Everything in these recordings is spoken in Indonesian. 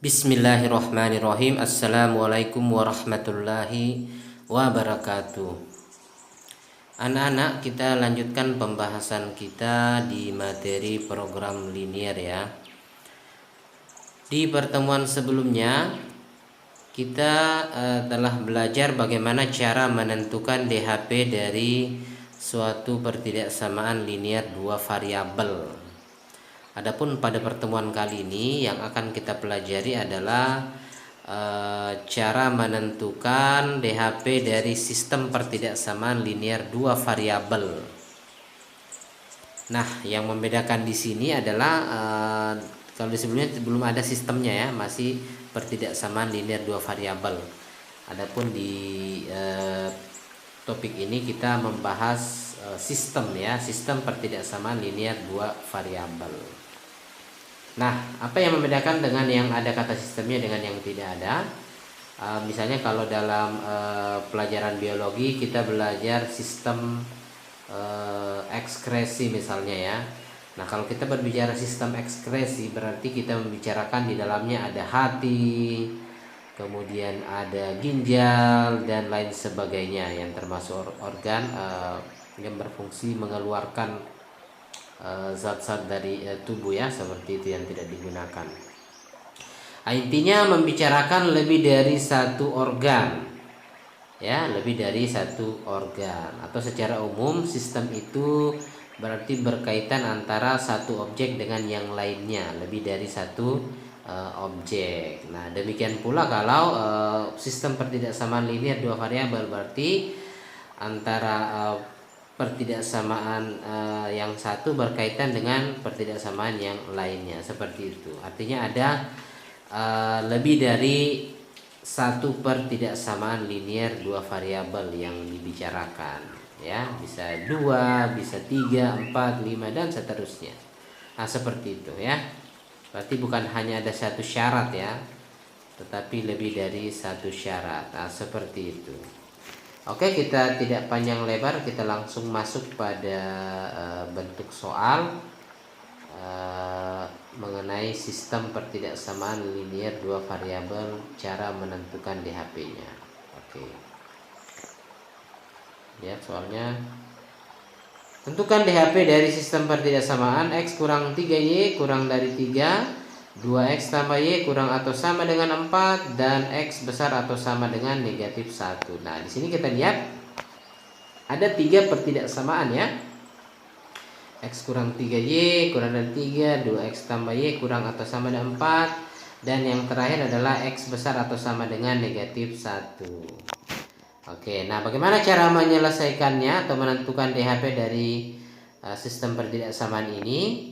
Bismillahirrahmanirrahim. Assalamualaikum warahmatullahi wabarakatuh. Anak-anak, kita lanjutkan pembahasan kita di materi program linier ya. Di pertemuan sebelumnya kita telah belajar bagaimana cara menentukan DHP dari suatu pertidaksamaan linier dua variabel. Adapun pada pertemuan kali ini yang akan kita pelajari adalah cara menentukan DHP dari sistem pertidaksamaan linier dua variabel. Nah, yang membedakan di sini adalah kalau di sebelumnya belum ada sistemnya ya, masih pertidaksamaan linier dua variabel. Adapun di topik ini kita membahas sistem ya, sistem pertidaksamaan linier dua variabel. Nah, apa yang membedakan dengan yang ada kata sistemnya dengan yang tidak ada? Misalnya kalau dalam pelajaran biologi kita belajar sistem ekskresi misalnya ya. Nah, kalau kita berbicara sistem ekskresi berarti kita membicarakan di dalamnya ada hati, kemudian ada ginjal dan lain sebagainya yang termasuk organ yang berfungsi mengeluarkan zat-zat dari tubuh ya, seperti itu yang tidak digunakan. Intinya membicarakan lebih dari satu organ ya, lebih dari satu organ, atau secara umum sistem itu berarti berkaitan antara satu objek dengan yang lainnya, lebih dari satu objek. Nah, demikian pula kalau sistem pertidaksamaan linier dua variabel berarti antara pertidaksamaan yang satu berkaitan dengan pertidaksamaan yang lainnya, seperti itu. Artinya ada lebih dari satu pertidaksamaan linier dua variabel yang dibicarakan ya, bisa 2, bisa 3, 4, 5 dan seterusnya. Nah, seperti itu ya. Berarti bukan hanya ada satu syarat ya, tetapi lebih dari satu syarat. Nah, seperti itu. Oke, kita tidak panjang lebar, kita langsung masuk pada bentuk soal mengenai sistem pertidaksamaan linier dua variabel, cara menentukan DHP-nya. Oke. Lihat soalnya. Tentukan DHP dari sistem pertidaksamaan X kurang 3Y kurang dari 3, 2X tambah Y kurang atau sama dengan 4, dan X besar atau sama dengan negatif 1. Nah, di sini kita lihat ada 3 pertidaksamaan ya. X kurang 3Y kurang dari 3, 2X tambah Y kurang atau sama dengan 4, dan yang terakhir adalah X besar atau sama dengan negatif 1. Oke, nah bagaimana cara menyelesaikannya atau menentukan DHP dari sistem pertidaksamaan ini?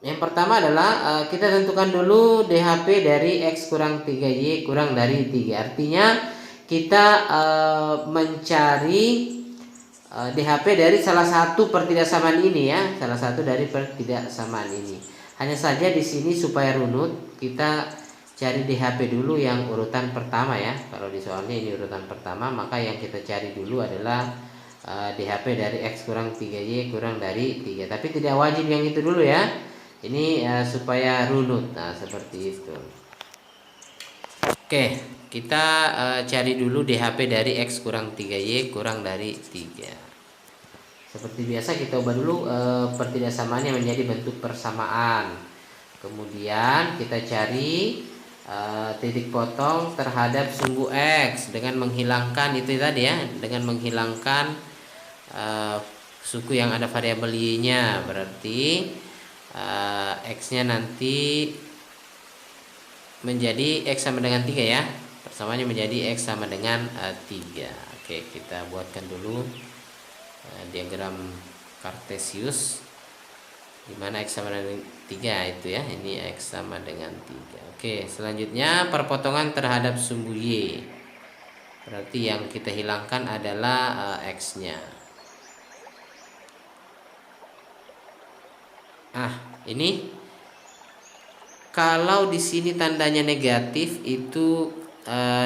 Yang pertama adalah kita tentukan dulu DHP dari X kurang 3Y kurang dari 3. Artinya kita mencari DHP dari salah satu pertidaksamaan ini ya, salah satu dari pertidaksamaan ini. Hanya saja di sini supaya runut kita cari DHP dulu yang urutan pertama ya. Kalau di soalnya ini urutan pertama, maka yang kita cari dulu adalah DHP dari X kurang 3Y kurang dari 3. Tapi tidak wajib yang itu dulu ya. Ini supaya runut. Nah, seperti itu. Oke, kita cari dulu DHP dari X kurang 3Y kurang dari 3. Seperti biasa kita ubah dulu pertidaksamaannya menjadi bentuk persamaan. Kemudian kita cari titik potong terhadap sumbu X dengan menghilangkan itu tadi ya, dengan menghilangkan suku yang ada variabel Y-nya. Berarti X-nya nanti menjadi X sama dengan 3 ya. Persamaannya menjadi X sama dengan 3. Oke, kita buatkan dulu diagram Cartesius di mana X sama dengan 3 itu ya. Ini X sama dengan 3. Oke, selanjutnya perpotongan terhadap sumbu Y. Berarti yang kita hilangkan adalah X-nya. Ini kalau di sini tandanya negatif itu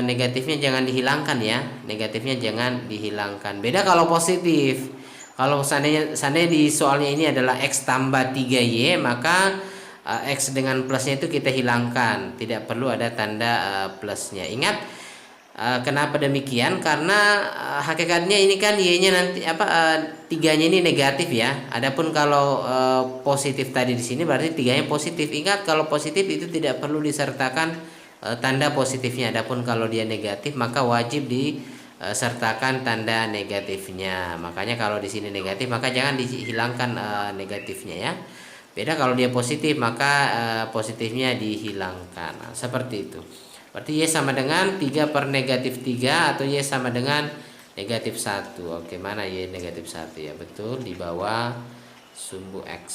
negatifnya jangan dihilangkan ya. Negatifnya jangan dihilangkan. Beda kalau positif. Kalau seandainya di soalnya ini adalah X tambah 3Y, maka X dengan plusnya itu kita hilangkan, tidak perlu ada tanda plusnya. Ingat, kenapa demikian? Karena hakikatnya ini kan y-nya nanti tiganya ini negatif ya. Adapun kalau positif tadi di sini berarti tiganya positif. Ingat, kalau positif itu tidak perlu disertakan tanda positifnya. Adapun kalau dia negatif maka wajib disertakan tanda negatifnya. Makanya kalau di sini negatif maka jangan dihilangkan negatifnya ya. Beda kalau dia positif maka positifnya dihilangkan. Nah, seperti itu. Berarti Y sama dengan 3 per negatif 3 atau Y sama dengan negatif 1. Oke, mana Y negatif 1 ya? Betul, di bawah sumbu X.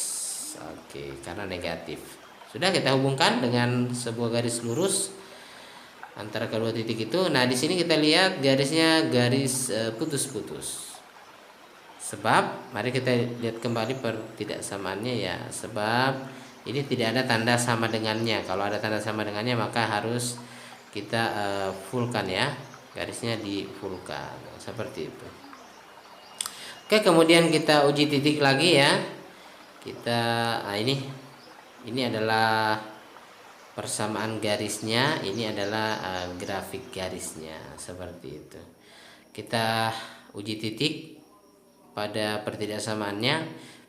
Oke, karena negatif. Sudah kita hubungkan dengan sebuah garis lurus antara kedua titik itu. Nah, di sini kita lihat garisnya garis putus-putus. Sebab, mari kita lihat kembali pertidaksamaannya ya. Sebab ini tidak ada tanda sama dengannya. Kalau ada tanda sama dengannya maka harus kita fullkan ya. Garisnya di fullkan. Seperti itu. Oke, kemudian kita uji titik lagi ya. Ini adalah persamaan garisnya, ini adalah grafik garisnya seperti itu. Kita uji titik pada pertidaksamaannya.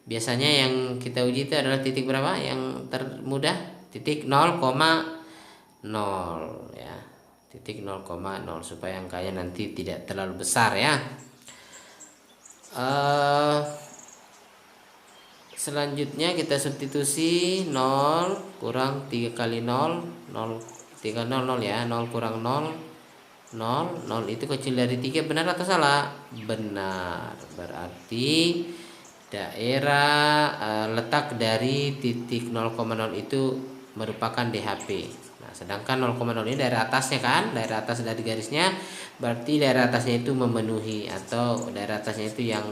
Biasanya yang kita uji itu adalah titik berapa? Yang termudah titik 0,0 ya. Titik 0,0 supaya angkanya nanti tidak terlalu besar ya. Selanjutnya kita substitusi 0 kurang 3 kali 0 3 0 ya. 0 kurang 0 0 itu kecil dari 3, benar atau salah? Benar. Berarti daerah letak dari titik 0,0 itu merupakan DHP. Nah, sedangkan 0,0 ini daerah atasnya kan, daerah atas dari garisnya, berarti daerah atasnya itu memenuhi, atau daerah atasnya itu yang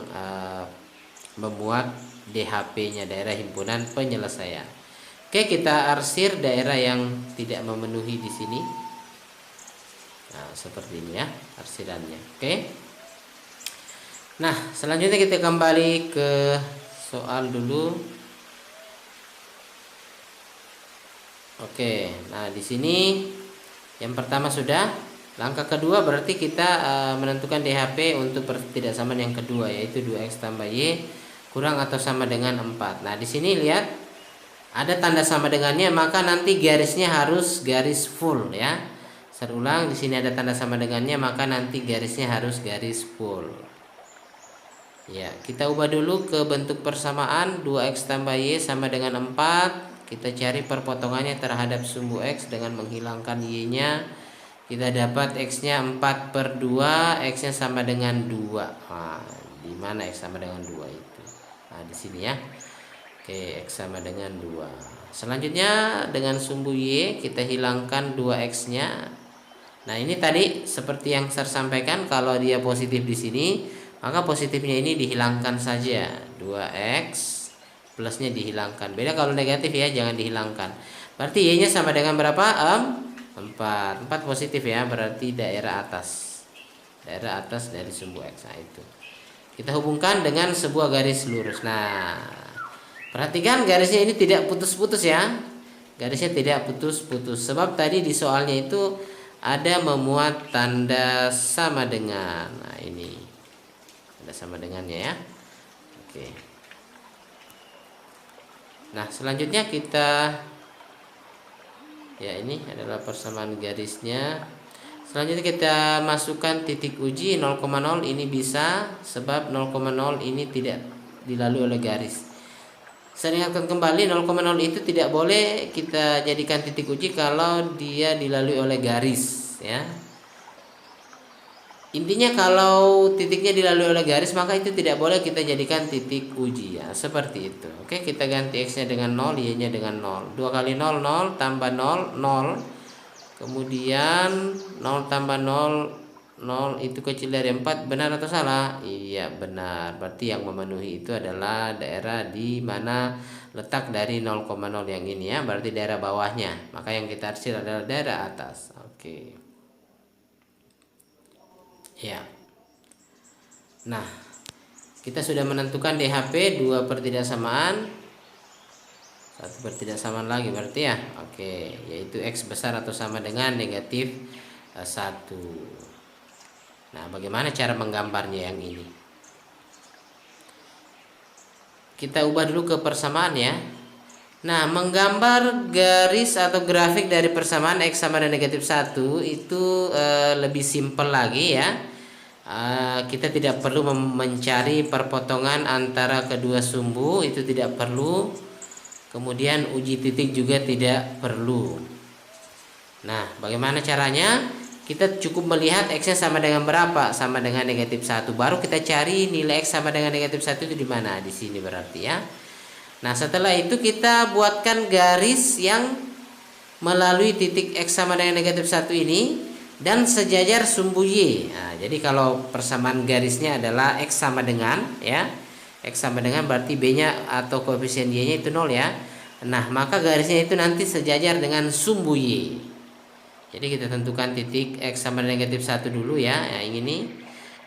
memuat DHP-nya, daerah himpunan penyelesaian. Oke, kita arsir daerah yang tidak memenuhi di sini. Nah, seperti ini ya arsirannya. Oke. Nah, selanjutnya kita kembali ke soal dulu. Oke. Nah, di sini yang pertama sudah. Langkah kedua berarti kita menentukan DHP untuk pertidaksamaan yang kedua, yaitu 2X tambah Y kurang atau sama dengan 4. Nah, di sini lihat ada tanda sama dengannya, maka nanti garisnya harus garis full ya. Saya ulang, di sini ada tanda sama dengannya, maka nanti garisnya harus garis full. Ya, kita ubah dulu ke bentuk persamaan. 2X tambah Y sama dengan 4. Kita cari perpotongannya terhadap sumbu X dengan menghilangkan Y-nya. Kita dapat X-nya 4 per 2, X-nya sama dengan 2. Nah, di mana X sama dengan 2 itu? Nah, di sini ya. Oke, X sama dengan 2. Selanjutnya dengan sumbu Y kita hilangkan 2X-nya. Nah, ini tadi seperti yang saya sampaikan, kalau dia positif di sini, maka positifnya ini dihilangkan saja. 2X plusnya dihilangkan. Beda kalau negatif ya, jangan dihilangkan. Berarti Y-nya sama dengan berapa? 4. 4 positif ya, berarti daerah atas. Daerah atas dari sumbu X. Nah, itu. Kita hubungkan dengan sebuah garis lurus. Nah, perhatikan garisnya ini tidak putus-putus ya. Garisnya tidak putus-putus. Sebab tadi di soalnya itu ada memuat tanda sama dengan. Nah, ini. Ada sama dengannya ya. Oke. Nah, selanjutnya kita, ya, ini adalah persamaan garisnya. Selanjutnya kita masukkan titik uji 0,0. Ini bisa, sebab 0,0 ini tidak dilalui oleh garis. Saya ingatkan kembali, 0,0 itu tidak boleh kita jadikan titik uji kalau dia dilalui oleh garis ya. Intinya kalau titiknya dilalui oleh garis maka itu tidak boleh kita jadikan titik uji ya, seperti itu. Oke, kita ganti X-nya dengan 0, Y-nya dengan 0. 2 kali 0, 0 tambah 0, 0. Kemudian 0 tambah 0, 0 itu kecil dari 4, benar atau salah? Iya, benar. Berarti yang memenuhi itu adalah daerah di mana letak dari 0,0 yang ini ya, berarti daerah bawahnya. Maka yang kita arsir adalah daerah atas. Oke. Ya. Nah, kita sudah menentukan DHP 2 pertidaksamaan atau bertidaksamaan lagi berarti ya. Oke, yaitu X besar atau sama dengan negatif 1. Nah, bagaimana cara menggambarnya yang ini? Kita ubah dulu ke persamaan ya. Nah, menggambar garis atau grafik dari persamaan X sama dengan negatif 1 itu lebih simpel lagi ya. Kita tidak perlu mencari perpotongan antara kedua sumbu, itu tidak perlu. Kemudian uji titik juga tidak perlu. Nah, bagaimana caranya? Kita cukup melihat X-nya sama dengan berapa? Sama dengan negatif 1. Baru kita cari nilai X sama dengan negatif 1 itu di mana? Di sini berarti ya. Nah, setelah itu kita buatkan garis yang melalui titik X sama dengan negatif 1 ini dan sejajar sumbu Y. Nah, jadi kalau persamaan garisnya adalah X sama dengan ya. X sama dengan berarti B-nya atau koefisien Y-nya itu 0 ya. Nah, maka garisnya itu nanti sejajar dengan sumbu Y. Jadi kita tentukan titik X sama dengan negatif 1 dulu ya, yang ini.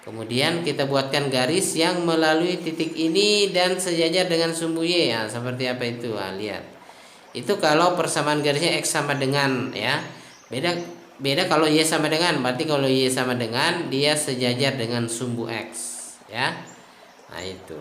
Kemudian kita buatkan garis yang melalui titik ini dan sejajar dengan sumbu Y. Ya, seperti apa itu? Nah, lihat. Itu kalau persamaan garisnya X sama dengan ya. Beda kalau Y sama dengan, berarti kalau Y sama dengan dia sejajar dengan sumbu X ya. Nah, itu.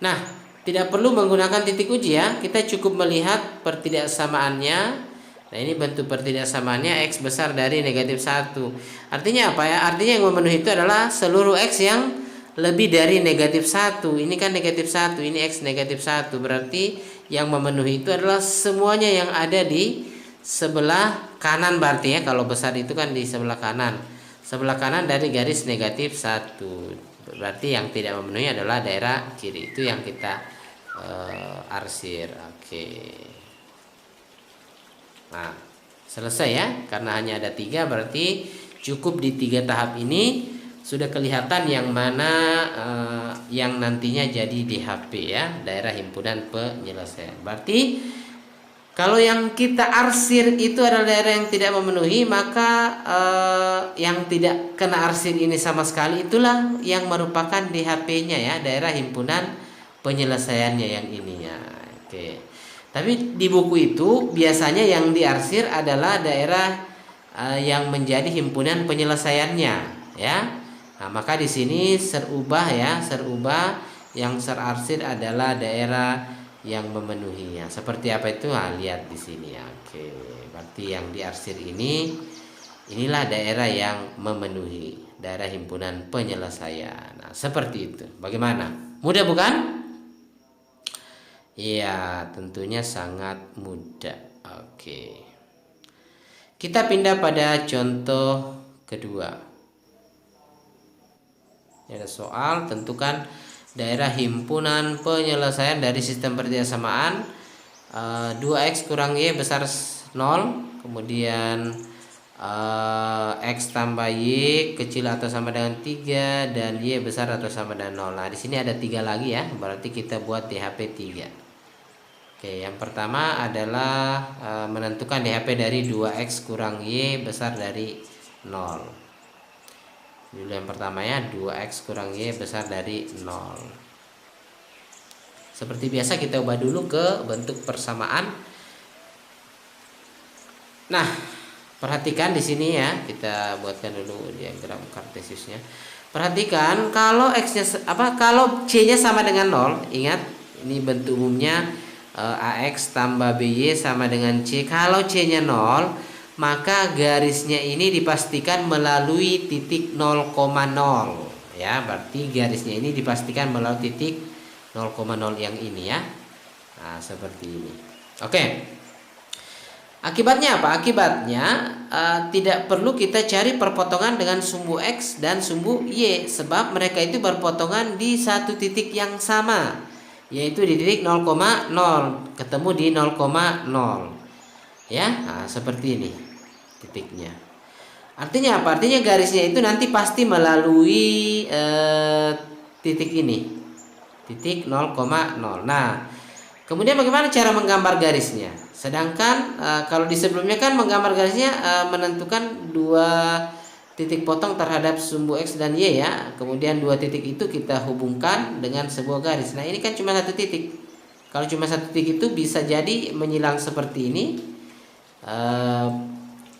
Nah, tidak perlu menggunakan titik uji ya. Kita cukup melihat pertidaksamaannya. Nah, ini bentuk pertidaksamaannya X besar dari negatif 1. Artinya apa ya? Artinya yang memenuhi itu adalah seluruh X yang lebih dari negatif 1. Ini kan negatif 1, ini X negatif 1. Berarti yang memenuhi itu adalah semuanya yang ada di sebelah kanan berarti ya. Kalau besar itu kan di sebelah kanan. Sebelah kanan dari garis negatif 1. Berarti yang tidak memenuhi adalah daerah kiri. Itu yang kita arsir. Oke. Nah, selesai ya. Karena hanya ada 3 berarti cukup di 3 tahap ini sudah kelihatan yang mana yang nantinya jadi DHP ya, daerah himpunan penyelesaian. Berarti kalau yang kita arsir itu adalah daerah yang tidak memenuhi, maka yang tidak kena arsir ini sama sekali itulah yang merupakan DHP-nya ya, daerah himpunan penyelesaiannya yang ini ya. Oke. Tapi di buku itu biasanya yang diarsir adalah daerah yang menjadi himpunan penyelesaiannya ya. Nah, maka di sini serubah ya, serubah yang serarsir adalah daerah yang memenuhinya. Seperti apa itu? Nah, lihat di sini ya. Oke, berarti yang diarsir inilah daerah yang memenuhi, daerah himpunan penyelesaian. Nah, seperti itu. Bagaimana? Mudah bukan? Iya, tentunya sangat mudah. Oke. Kita pindah pada contoh kedua. Ada soal, tentukan daerah himpunan penyelesaian dari sistem pertidakssamaan 2x kurang y besar 0, kemudian x tambah y kecil atau sama dengan 3 dan y besar atau sama dengan 0. Nah, di sini ada 3 lagi ya, berarti kita buat DHP 3. Oke, yang pertama adalah menentukan DHP dari 2x kurang y besar dari 0. Dulu yang pertama ya, 2x kurang y besar dari 0. Seperti biasa kita ubah dulu ke bentuk persamaan. Nah, perhatikan di sini ya, kita buatkan dulu diagram kartesiusnya. Perhatikan kalau kalau c-nya sama dengan 0, ingat ini bentuk umumnya AX tambah BY sama dengan C. Kalau C-nya 0, maka garisnya ini dipastikan melalui titik 0,0 ya. Berarti garisnya ini dipastikan melalui titik 0,0 yang ini ya. Nah, seperti ini. Oke. Akibatnya apa? Akibatnya tidak perlu kita cari perpotongan dengan sumbu X dan sumbu Y, sebab mereka itu berpotongan di satu titik yang sama, yaitu di titik 0,0, ketemu di 0,0 ya. Nah, seperti ini titiknya. Artinya apa? Artinya garisnya itu nanti pasti melalui titik ini, titik 0,0. Nah, kemudian bagaimana cara menggambar garisnya? Sedangkan kalau di sebelumnya kan menggambar garisnya menentukan 2 titik potong terhadap sumbu X dan Y ya. Kemudian 2 titik itu kita hubungkan dengan sebuah garis. Nah, ini kan cuma 1 titik. Kalau cuma satu titik itu bisa jadi menyilang seperti ini.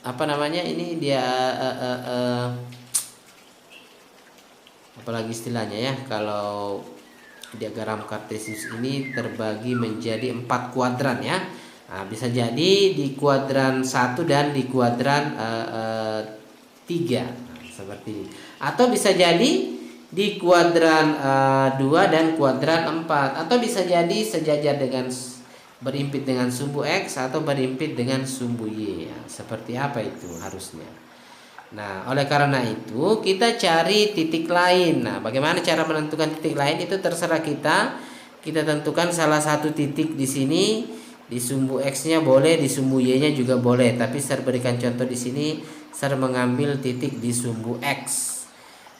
Apa namanya, ini dia apalagi istilahnya ya, kalau diagram kartesius ini terbagi menjadi 4 kuadran ya. Nah, bisa jadi di kuadran 1 dan di kuadran 3. Nah, seperti ini. Atau bisa jadi di kuadran 2 dan kuadran 4, atau bisa jadi sejajar dengan berimpit dengan sumbu X atau berimpit dengan sumbu Y ya. Seperti apa itu harusnya. Nah, oleh karena itu kita cari titik lain. Nah, bagaimana cara menentukan titik lain itu terserah kita. Kita tentukan salah satu titik di sini, di sumbu X-nya boleh, di sumbu Y-nya juga boleh. Tapi saya berikan contoh di sini, saya mengambil titik di sumbu X.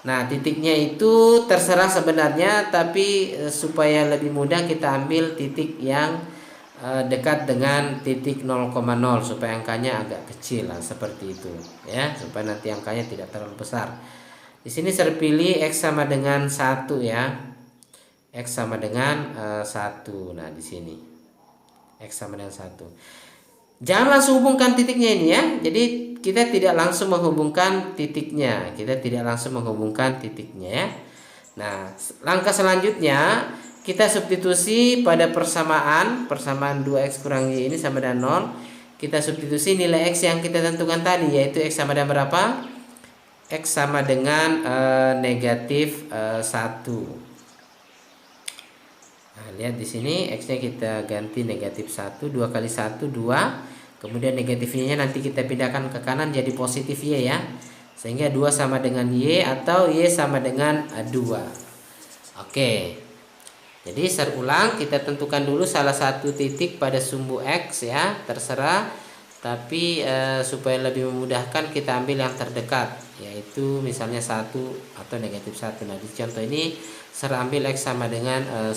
Nah, titiknya itu terserah sebenarnya, tapi supaya lebih mudah kita ambil titik yang dekat dengan titik 0,0 supaya angkanya agak kecil lah, seperti itu ya, supaya nanti angkanya tidak terlalu besar. Di sini saya pilih X sama dengan 1 ya. X sama dengan 1. Nah, di sini X sama dengan 1. Jangan langsung hubungkan titiknya ini ya. Jadi kita tidak langsung menghubungkan titiknya. Ya. Nah, langkah selanjutnya kita substitusi pada persamaan 2x kurang y ini sama dengan 0. Kita substitusi nilai x yang kita tentukan tadi, yaitu x sama dengan berapa? X sama dengan negatif 1. Nah, lihat di sini x-nya kita ganti negatif 1. 2 kali 1 2. Kemudian negatifnya nanti kita pindahkan ke kanan jadi positif y ya. Sehingga 2 sama dengan y atau y sama dengan 2. Oke. Jadi saya ulang, kita tentukan dulu salah satu titik pada sumbu X ya, terserah. Tapi supaya lebih memudahkan kita ambil yang terdekat, yaitu misalnya 1 atau negatif 1. Nah, di contoh ini saya ambil X sama dengan 1.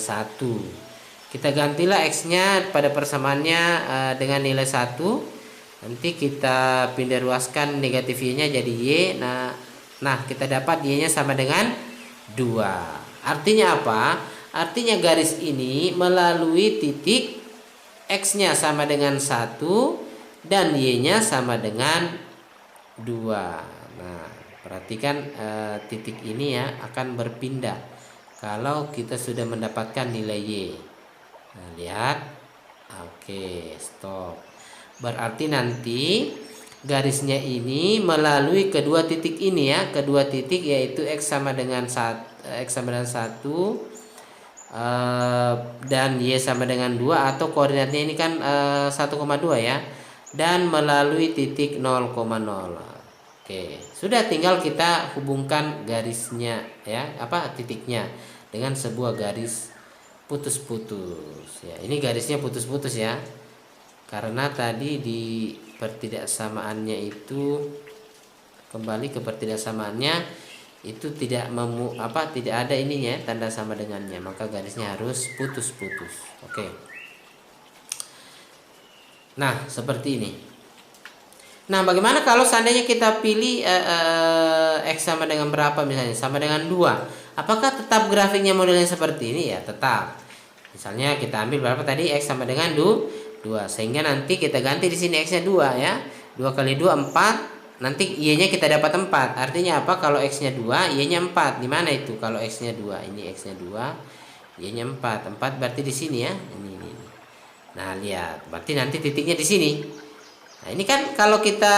Kita gantilah X-nya pada persamaannya dengan nilai 1. Nanti kita pindah ruaskan negatif Y-nya jadi Y. Nah, kita dapat Y-nya sama dengan 2. Artinya apa? Artinya garis ini melalui titik X-nya sama dengan 1 dan Y-nya sama dengan 2. Nah, perhatikan titik ini ya akan berpindah kalau kita sudah mendapatkan nilai Y. Nah, lihat. Oke, stop. Berarti nanti garisnya ini melalui kedua titik ini ya, kedua titik yaitu X sama dengan 1 dan Y sama dengan 2, atau koordinatnya ini kan 1,2 ya, dan melalui titik 0,0. Oke, sudah tinggal kita hubungkan garisnya ya, titiknya dengan sebuah garis putus-putus ya. Ini garisnya putus-putus ya, karena tadi di pertidaksamaannya itu, kembali ke pertidaksamaannya itu tidak ada ininya tanda sama dengannya, maka garisnya harus putus-putus. Oke. Nah, seperti ini. Nah, bagaimana kalau seandainya kita pilih X sama dengan berapa, misalnya sama dengan 2? Apakah tetap grafiknya modelnya seperti ini? Ya, tetap. Misalnya kita ambil berapa tadi, X sama dengan 2, sehingga nanti kita ganti di sini X-nya 2 ya. 2 kali 2 4. Nanti Y-nya kita dapat 4. Artinya apa? Kalau X-nya 2, Y-nya 4. Di mana itu? Kalau X-nya 2, ini X-nya 2, Y-nya 4. 4 berarti di sini ya. Ini. Nah, lihat. Berarti nanti titiknya di sini. Nah, ini kan kalau kita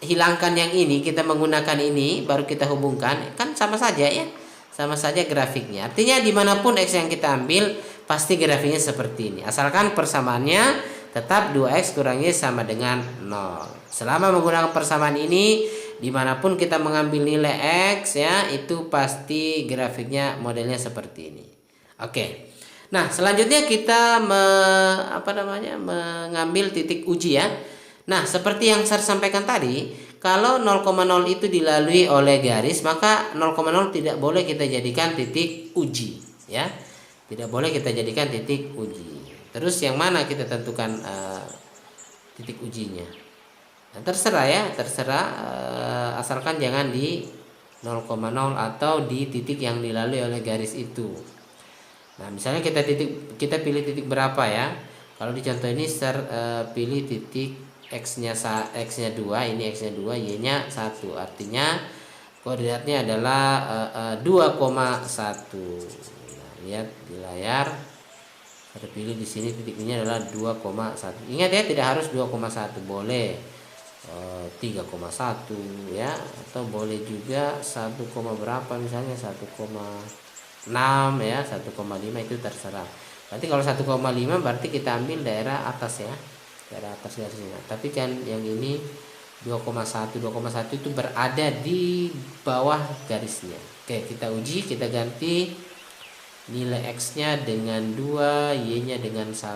hilangkan yang ini, kita menggunakan ini, baru kita hubungkan, kan sama saja ya. Sama saja grafiknya. Artinya dimanapun X yang kita ambil, pasti grafiknya seperti ini. Asalkan persamaannya tetap 2x kurang y sama dengan 0. Selama menggunakan persamaan ini, dimanapun kita mengambil nilai x ya, itu pasti grafiknya modelnya seperti ini. Oke. Nah, selanjutnya kita mengambil titik uji ya. Nah, seperti yang saya sampaikan tadi, kalau 0,0 itu dilalui oleh garis, maka 0,0 tidak boleh kita jadikan titik uji ya. Tidak boleh kita jadikan titik uji. Terus yang mana kita tentukan titik ujinya? Nah, terserah ya, asalkan jangan di 0,0 atau di titik yang dilalui oleh garis itu. Nah, misalnya kita pilih titik berapa ya? Kalau di contoh ini pilih titik x-nya 2, ini x-nya 2, y-nya 1. Artinya koordinatnya adalah 2,1. Nah, lihat di layar. Saya pilih di sini titiknya adalah 2,1. Ingat ya, tidak harus 2,1, boleh 3,1 ya, atau boleh juga 1, berapa, misalnya 1,6 ya, 1,5, itu terserah. Berarti kalau 1,5 berarti kita ambil daerah atas ya, daerah atas garisnya. Tapi kan yang ini 2,1 itu berada di bawah garisnya. Oke, kita uji, kita ganti nilai x-nya dengan 2, y-nya dengan 1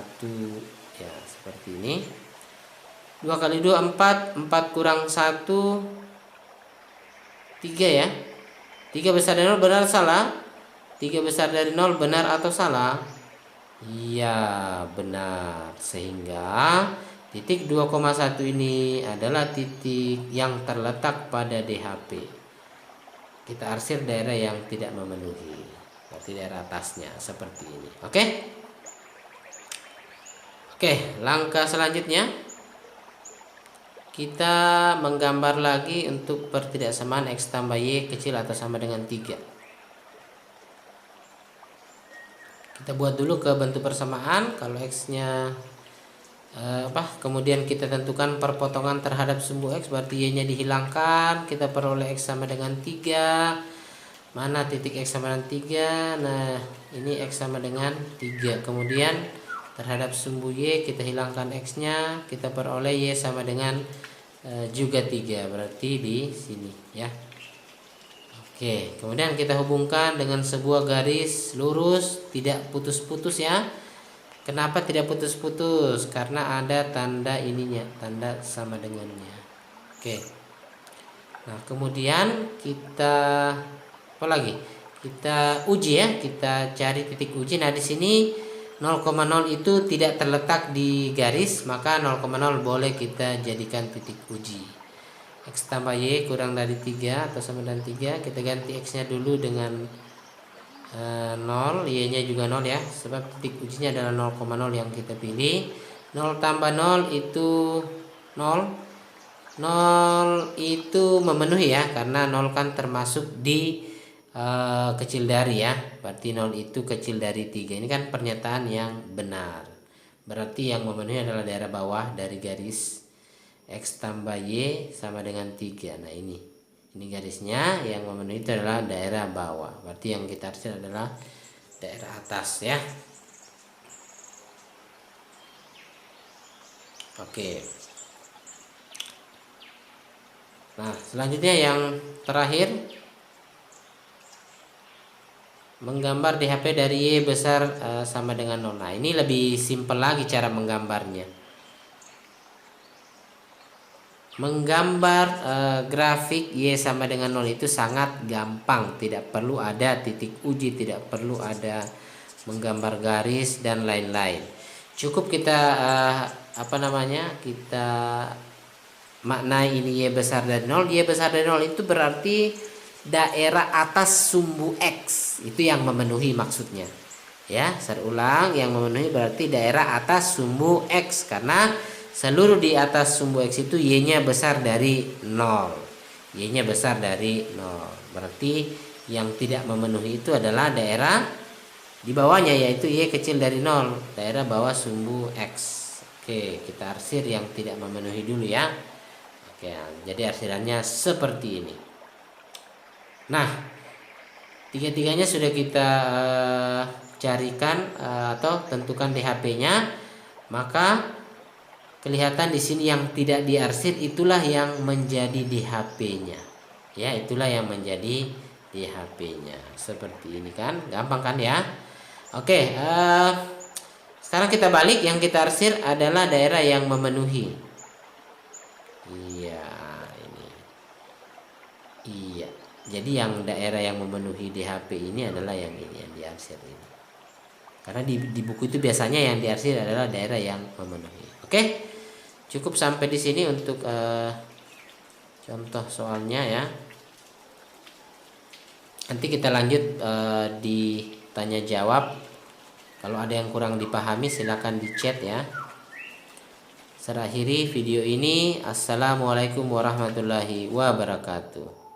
ya, seperti ini. 2 kali 2 4, 4 kurang 1 3 ya. 3 besar dari 0, benar salah? 3 besar dari 0 benar atau salah? Iya, benar. Sehingga titik 2,1 ini adalah titik yang terletak pada DHP. Kita arsir daerah yang tidak memenuhi, berarti daerah atasnya seperti ini. Oke? Oke, langkah selanjutnya kita menggambar lagi untuk pertidaksamaan x tambah y kecil atau sama dengan 3. Kita buat dulu ke bentuk persamaan. Kalau x-nya kemudian kita tentukan perpotongan terhadap sumbu x, berarti y-nya dihilangkan, kita peroleh x sama dengan 3. Mana titik x sama dengan 3? Nah, ini x sama dengan 3. Kemudian terhadap sumbu y kita hilangkan x-nya, kita peroleh y sama dengan juga 3, berarti di sini ya. Oke, kemudian kita hubungkan dengan sebuah garis lurus, tidak putus-putus ya. Kenapa tidak putus-putus? Karena ada tanda ininya, tanda sama dengannya. Oke. Nah, kemudian kita apa lagi? Kita uji ya, kita cari titik uji. Nah, di sini 0,0 itu tidak terletak di garis, maka 0,0 boleh kita jadikan titik uji. X tambah y kurang dari 3 atau sama dengan 3, kita ganti x-nya dulu dengan 0, y-nya juga 0 ya, sebab titik ujinya adalah 0,0 yang kita pilih. 0 tambah 0 itu 0. 0 itu memenuhi ya, karena 0 kan termasuk di kecil dari ya, berarti 0 itu kecil dari 3. Ini kan pernyataan yang benar, berarti yang memenuhi adalah daerah bawah dari garis x tambah y sama dengan 3. Nah, ini garisnya yang memenuhi itu adalah daerah bawah, berarti yang kita arsir adalah daerah atas ya. Oke. Nah, selanjutnya yang terakhir, menggambar DHP dari y besar sama dengan 0. Nah, ini lebih simpel lagi cara menggambarnya. Menggambar grafik y sama dengan 0 itu sangat gampang, tidak perlu ada titik uji, tidak perlu ada menggambar garis dan lain-lain. Cukup kita kita maknai ini y besar dari 0. Y besar dari 0 itu berarti daerah atas sumbu x, itu yang memenuhi maksudnya ya. Saya ulang, yang memenuhi berarti daerah atas sumbu x, karena seluruh di atas sumbu x itu y-nya besar dari 0. Y-nya besar dari 0, berarti yang tidak memenuhi itu adalah daerah di bawahnya, yaitu y kecil dari 0, daerah bawah sumbu x. Oke, kita arsir yang tidak memenuhi dulu ya. Oke, jadi arsirannya seperti ini. Nah, tiga-tiganya sudah kita carikan atau tentukan DHP-nya, maka kelihatan di sini yang tidak diarsir itulah yang menjadi DHP-nya. Ya, itulah yang menjadi DHP-nya. Seperti ini kan, gampang kan ya? Oke, sekarang kita balik, yang kita arsir adalah daerah yang memenuhi. Iya, ini. Iya. Jadi yang daerah yang memenuhi DHP ini adalah yang ini, yang diarsir ini. Karena di buku itu biasanya yang diarsir adalah daerah yang memenuhi. Oke, cukup sampai di sini untuk contoh soalnya ya. Nanti kita lanjut di tanya jawab Kalau ada yang kurang dipahami silakan di chat ya. Saya akhiri video ini. Assalamualaikum warahmatullahi wabarakatuh.